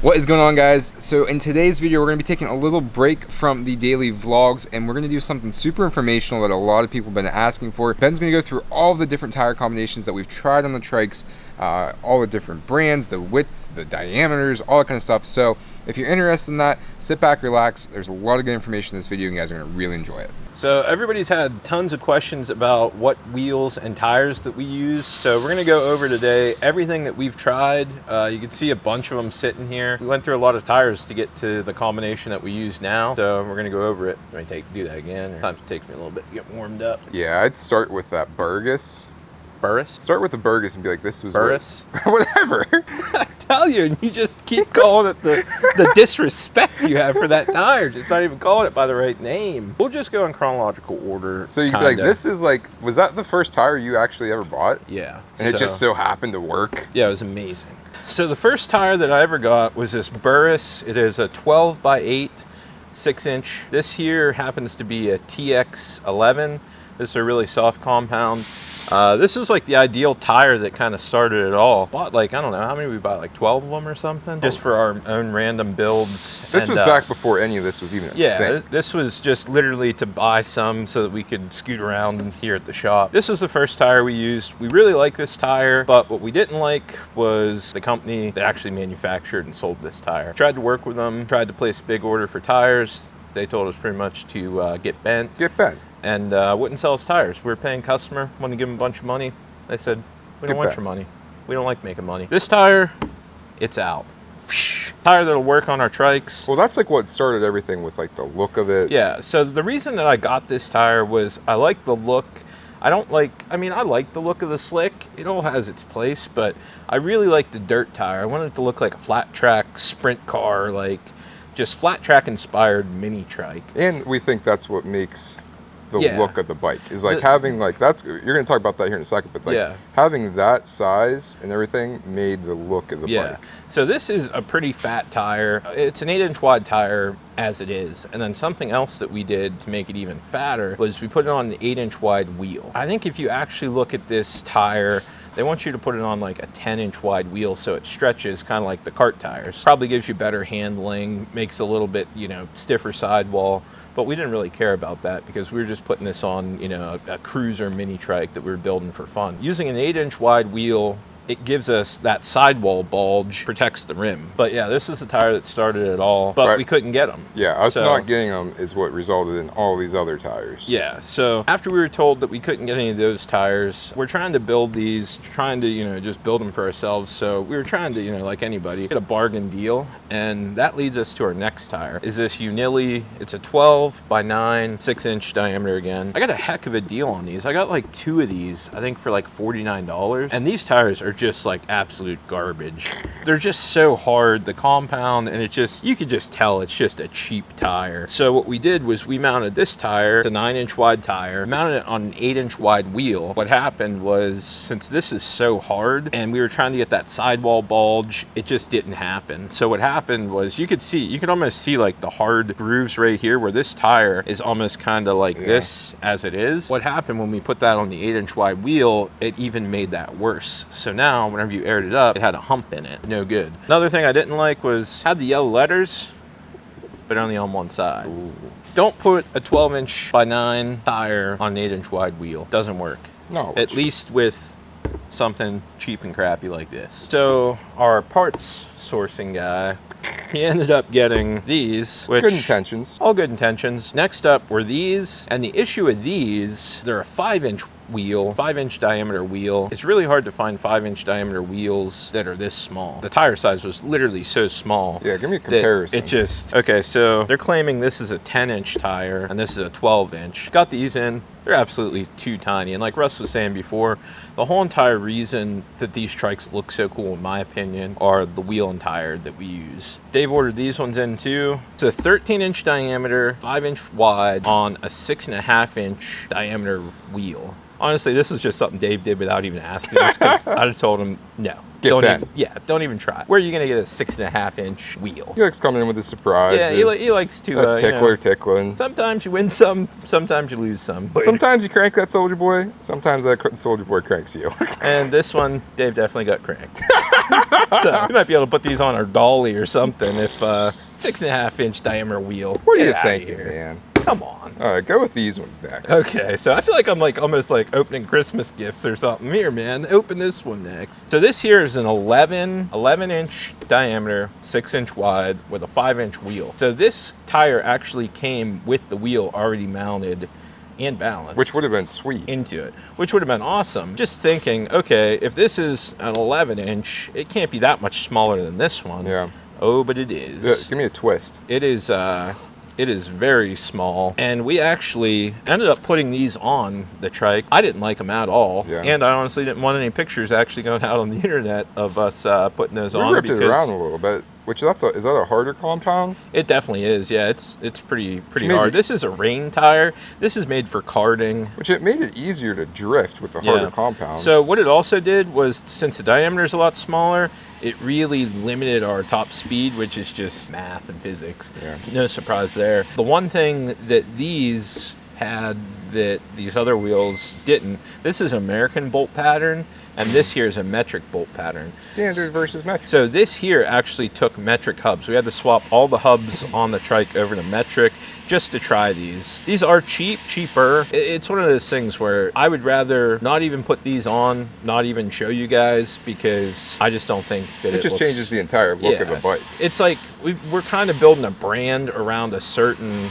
What is going on, guys? So in today's video, we're going to be taking a little break from the daily vlogs, and we're going to do something super informational that a lot of people have been asking for. Ben's going to go through all of the different tire combinations that we've tried on the Trikes, all the different brands, the widths, the diameters, all that kind of stuff. So if you're interested in that, sit back, relax. There's a lot of good information in this video, and you guys are going to really enjoy it. So everybody's had tons of questions about what wheels and tires that we use. So we're gonna go over today everything that we've tried. You can see a bunch of them sitting here. We went through a lot of tires to get to the combination that we use now. So we're gonna go over it. Let me do that again. Sometimes it takes me a little bit to get warmed up. Yeah, I'd start with that Burgess. Burris? Start with the Burgess and be like, this was Burris? Whatever. I tell you, and you just keep calling it the disrespect you have for that tire. Just not even calling it by the right name. We'll just go in chronological order. So you'd be like, this is like, was that the first tire you actually ever bought? Yeah. And it just so happened to work? Yeah, it was amazing. So the first tire that I ever got was this Burris. It is a 12x8, 6-inch. This here happens to be a TX11. This is a really soft compound. This is like the ideal tire that kind of started it all. Bought like, I don't know, how many we bought? Like 12 of them or something? Just for our own random builds. This was back before any of this was even a thing. This was just literally to buy some so that we could scoot around here at the shop. This was the first tire we used. We really like this tire, but what we didn't like was the company that actually manufactured and sold this tire. Tried to work with them, tried to place a big order for tires. They told us pretty much to get bent. Get bent. And wouldn't sell us tires. We were paying customer, wanted to give them a bunch of money. They said, we don't want your money. We don't like making money. This tire, it's out. Tire that'll work on our Trikes. Well, that's like what started everything with like the look of it. Yeah, so the reason that I got this tire was I like the look. I like the look of the slick. It all has its place, but I really like the dirt tire. I wanted it to look like a flat track sprint car, like just flat track inspired mini trike. And we think that's what makes the look of the bike is like having like, that's, you're going to talk about that here in a second, but like having that size and everything made the look of the bike. So this is a pretty fat tire. It's an 8-inch wide tire as it is. And then something else that we did to make it even fatter was we put it on an 8-inch wide wheel. I think if you actually look at this tire, they want you to put it on like a 10-inch wide wheel so it stretches kind of like the Kart tires. Probably gives you better handling, makes a little bit, stiffer sidewall. But we didn't really care about that because we were just putting this on, a cruiser mini trike that we were building for fun. Using an 8-inch wide wheel, it gives us that sidewall bulge, protects the rim. But yeah, this is the tire that started it all, but we couldn't get them. Yeah, us not getting them is what resulted in all these other tires. Yeah, so after we were told that we couldn't get any of those tires, we're trying to build these, trying to, just build them for ourselves. So we were trying to, like anybody, get a bargain deal. And that leads us to our next tire, is this Unili. It's a 12x9, 6-inch diameter again. I got a heck of a deal on these. I got like 2 of these, I think for like $49. And these tires are just like absolute garbage. They're just so hard, the compound, and you could just tell it's just a cheap tire. So what we did was we mounted this tire, it's a 9-inch wide tire, mounted it on an 8-inch wide wheel. What happened was, since this is so hard and we were trying to get that sidewall bulge, it just didn't happen. So what happened was you could almost see like the hard grooves right here where this tire is almost kind of like this as it is. What happened when we put that on the 8-inch wide wheel, it even made that worse. So now whenever you aired it up, it had a hump in it. No good. Another thing I didn't like was had the yellow letters, but only on one side. Ooh. Don't put a 12-inch by 9 tire on an 8-inch wide wheel. Doesn't work. No. At least with something cheap and crappy like this. So our parts sourcing guy, he ended up getting these, which good intentions. All good intentions. Next up were these, and the issue with these, they're a 5-inch wheel, 5-inch diameter wheel. It's really hard to find 5-inch diameter wheels that are this small. The tire size was literally so small. Yeah, give me a comparison. Okay, so they're claiming this is a 10-inch tire and this is a 12-inch. Got these in. They're absolutely too tiny. And like Russ was saying before, the whole entire reason that these Trikes look so cool, in my opinion, are the wheel and tire that we use. Dave ordered these ones in too. It's a 13-inch diameter, 5-inch wide on a 6.5-inch diameter wheel. Honestly, this is just something Dave did without even asking us, because I'd have told him, no. Don't even try. Where are you going to get a 6.5-inch wheel? He likes coming in with a surprise. Yeah, he likes to... tickling. Sometimes you win some, sometimes you lose some. Sometimes you crank that Soldier Boy, sometimes that Soldier Boy cranks you. And this one, Dave definitely got cranked. So we might be able to put these on our dolly or something if 6.5-inch diameter wheel. What are Get you outta thinking, here. man? Come on. All right, go with these ones next. Okay, so I feel like I'm like almost like opening Christmas gifts or something. Here, man, open this one next. So this here is an 11-inch diameter, 6-inch wide with a 5-inch wheel. So this tire actually came with the wheel already mounted and balanced. Which would have been sweet. Into it, which would have been awesome. Just thinking, okay, if this is an 11-inch, it can't be that much smaller than this one. Yeah. Oh, but it is. Yeah, give me a twist. It is very small, and we actually ended up putting these on the trike. I didn't like them at all, Yeah. and I honestly didn't want any pictures actually going out on the internet of us putting those We on. ripped it around a little bit. Which is that a harder compound? It definitely is. Yeah, it's pretty Maybe. hard. This is a rain tire. This is made for karting. Which it made it easier to drift with the harder compound. So what it also did was, since the diameter is a lot smaller, it really limited our top speed, which is just math and physics. Yeah. No surprise there. The one thing that these had that these other wheels didn't, this is an American bolt pattern, and this here is a metric bolt pattern. Standard versus metric. So this here actually took metric hubs. We had to swap all the hubs on the trike over to metric just to try these. These are cheaper. It's one of those things where I would rather not even put these on, not even show you guys, because I just don't think that it just changes the entire look of the bike. It's like we're kind of building a brand around a certain,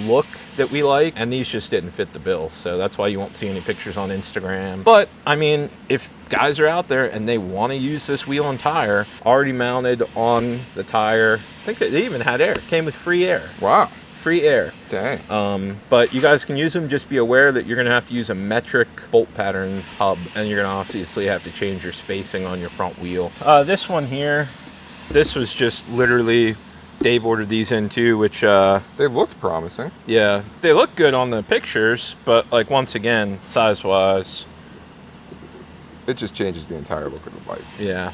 look that we like, and these just didn't fit the bill. So that's why you won't see any pictures on Instagram. But I mean, if guys are out there and they want to use this wheel and tire already mounted on the tire, I think they even had air. It came with free air. Wow. Free air. Dang. But you guys can use them. Just be aware that you're going to have to use a metric bolt pattern hub, and you're going to obviously have to change your spacing on your front wheel. This one here, this was just literally, Dave ordered these in too, which they looked promising. Yeah, they look good on the pictures, but like once again, size wise, it just changes the entire look of the bike. Yeah,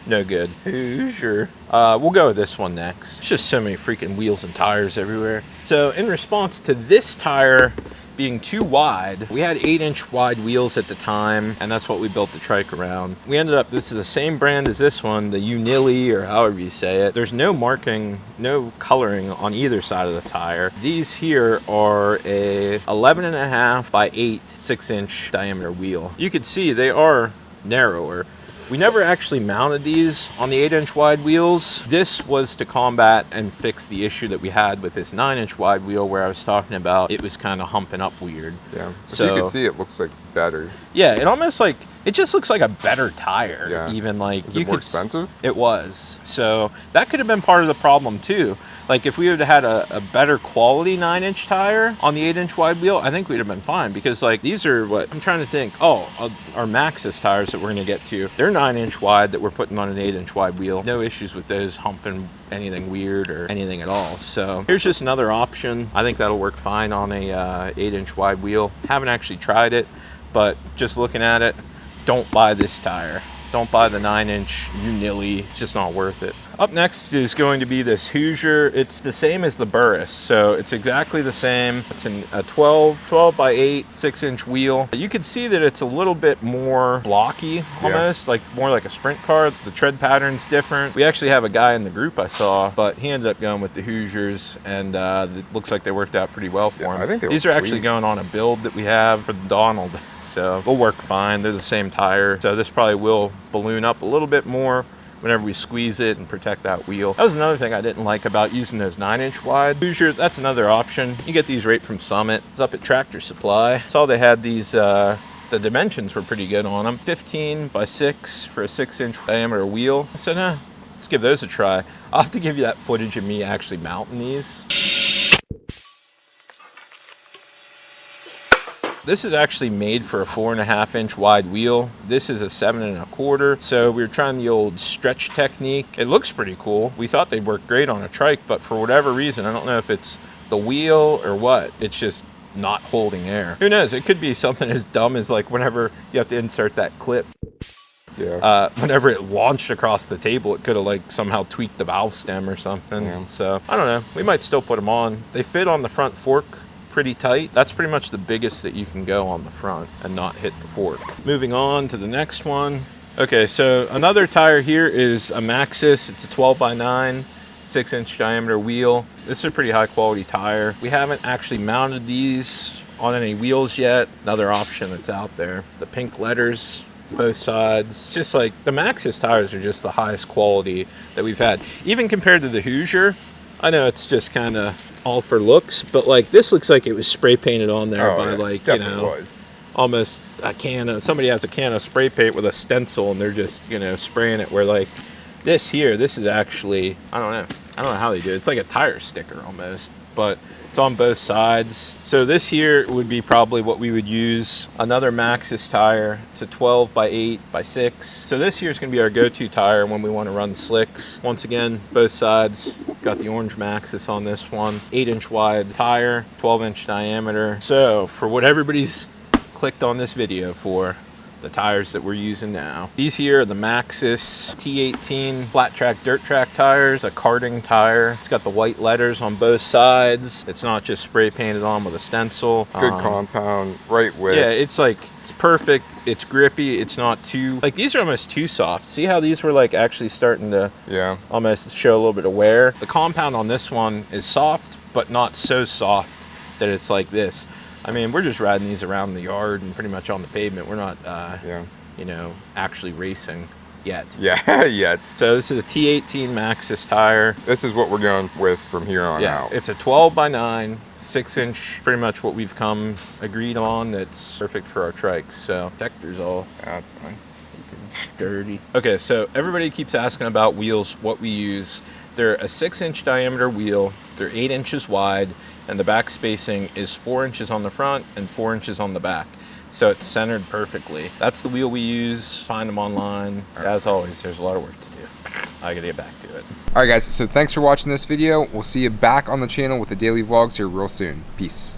no good. Hoosier. We'll go with this one next. It's just so many freaking wheels and tires everywhere. So in response to this tire being too wide, we had 8-inch wide wheels at the time, and that's what we built the trike around. We ended up, this is the same brand as this one, the Unili, or however you say it. There's no marking, no coloring on either side of the tire. These here are a 11.5 by 8 6-inch diameter wheel. You can see they are narrower. We never actually mounted these on the 8-inch wide wheels. This was to combat and fix the issue that we had with this 9-inch wide wheel where I was talking about it was kind of humping up weird. Yeah, so you can see it looks like better. Yeah, it almost like, it just looks like a better tire. Yeah. Even like, is it more expensive? It was. So that could have been part of the problem too. Like if we would have had a better quality 9-inch tire on the 8-inch wide wheel, I think we'd have been fine, because like these are what I'm trying to think. Oh, our Maxxis tires that we're going to get to, they're 9-inch wide that we're putting on an 8-inch wide wheel. No issues with those humping anything weird or anything at all. So here's just another option. I think that'll work fine on a 8-inch wide wheel. Haven't actually tried it, but just looking at it, don't buy this tire. Don't buy the 9-inch Unili. It's just not worth it. Up next is going to be this Hoosier. It's the same as the Burris, so it's exactly the same. It's a 12 by 8 6-inch wheel. You can see that it's a little bit more blocky, almost like more like a sprint car. The tread pattern's different. We actually have a guy in the group I saw, but he ended up going with the Hoosiers, and it looks like they worked out pretty well for him. I think these are actually going on a build that we have for the Donald. So they'll work fine. They're the same tire. So this probably will balloon up a little bit more whenever we squeeze it and protect that wheel. That was another thing I didn't like about using those 9-inch wide Hoosiers. That's another option. You get these right from Summit. It's up at Tractor Supply. Saw they had these, the dimensions were pretty good on them. 15 by 6 for a 6-inch diameter wheel. I said, let's give those a try. I'll have to give you that footage of me actually mounting these. This is actually made for a 4.5-inch wide wheel. This is a 7.25. So we were trying the old stretch technique. It looks pretty cool. We thought they'd work great on a trike, but for whatever reason, I don't know if it's the wheel or what, it's just not holding air. Who knows? It could be something as dumb as like whenever you have to insert that clip. Yeah. Whenever it launched across the table, it could have like somehow tweaked the valve stem or something. Yeah. So I don't know. We might still put them on. They fit on the front fork pretty tight. That's pretty much the biggest that you can go on the front and not hit the fork. Moving on to the next one. Okay, so another tire here is a Maxxis. It's a 12x9, 6-inch diameter wheel. This is a pretty high quality tire. We haven't actually mounted these on any wheels yet. Another option that's out there. The pink letters, both sides. It's just like the Maxxis tires are just the highest quality that we've had. Even compared to the Hoosier, I know it's just kind of all for looks, but like this looks like it was spray painted on there by like, you know, almost a can of, somebody has a can of spray paint with a stencil and they're just, you know, spraying it, where like this here, this is actually, I don't know how they do it. It's like a tire sticker almost, but it's on both sides. So this here would be probably what we would use. Another Maxxis tire. It's a 12x8x6. So this here is going to be our go-to tire when we want to run slicks. Once again, both sides. Got the orange Maxxis on this one. 8-inch wide tire, 12-inch diameter. So for what everybody's clicked on this video for, the tires that we're using now. These here are the Maxxis T18 flat track dirt track tires, a karting tire. It's got the white letters on both sides. It's not just spray painted on with a stencil. Good compound, right width. Yeah, it's like, it's perfect. It's grippy. It's not too, like these are almost too soft. See how these were like actually starting to almost show a little bit of wear? The compound on this one is soft, but not so soft that it's like this. I mean, we're just riding these around the yard and pretty much on the pavement. We're not, you know, actually racing yet. Yeah, yet. So this is a T18 Maxxis tire. This is what we're going with from here on out. It's a 12x9, 6-inch, pretty much what we've come agreed on. That's perfect for our trikes. So protectors all. That's fine. Sturdy. Okay, so everybody keeps asking about wheels, what we use. They're a 6-inch diameter wheel. They're 8 inches wide. And the back spacing is 4 inches on the front and 4 inches on the back. So it's centered perfectly. That's the wheel we use. Find them online. As always, there's a lot of work to do. I gotta get back to it. All right, guys, so thanks for watching this video. We'll see you back on the channel with the daily vlogs here real soon. Peace.